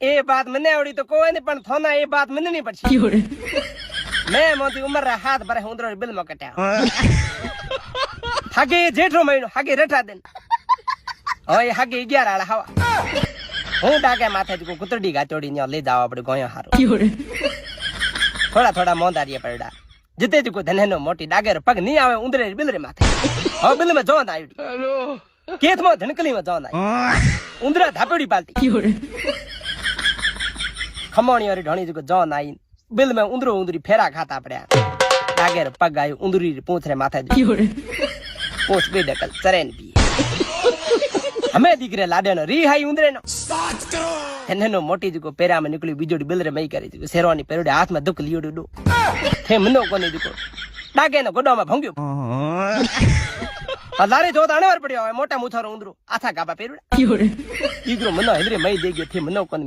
એ બાત મને આવડી તો કોઈ નહીં પણ થોના એ બાત મને નહીં પડશે મેં મોતી ઉમર હાથ ભરે ઉંદરો બિલ માં કટ્યા હાગે જેઠો મહિનો હાગે રઠા દેન હવે હાગે 11 આળા હવા હું ડાકે માથે જ કુતરડી ગાચોડી ને લઈ જાવ આપણે ગોયો હારો થોડા થોડા મોંદારીએ પડ્યા જીતે જ કોઈ ધનેનો મોટી ડાગેર પગ નહીં આવે ઉંદરે બિલરે માથે હવે બિલ માં જોન આવ્યું કેથમાં ધણકલી માં જોન આવ્યું ઉંદરા ધાપેડી પાલતી ખમોણી વાળી ઢોણી જ જોન આવી બિલ માં ઉંદરો ઉંદરી ફેરા ખાતા પડ્યા ડાગેર પગ આવ્યું ઉંદરી પૂંછરે માથે પૂંછ બે ડકલ ચરેન પી અમે દીકરે લાડેનો રી હાઈ ઉંદરે નો એનો મોટી દીકો પેરામાં નીકળી બીજોડી બિલરે મઈ કરી દીકો શેરવાની પેરોડે હાથમાં દુક લીયોડું ડો થે મનો કોની દીકો ડાગે નો ગોડામાં ભંગ્યો પલારી જો તાણે વર પડ્યો હવે મોટા મુથારો ઉંદરો આથા ગાબા પેરોડા દીકરો મનો હેદરે મઈ દે ગયો થે મનો કોને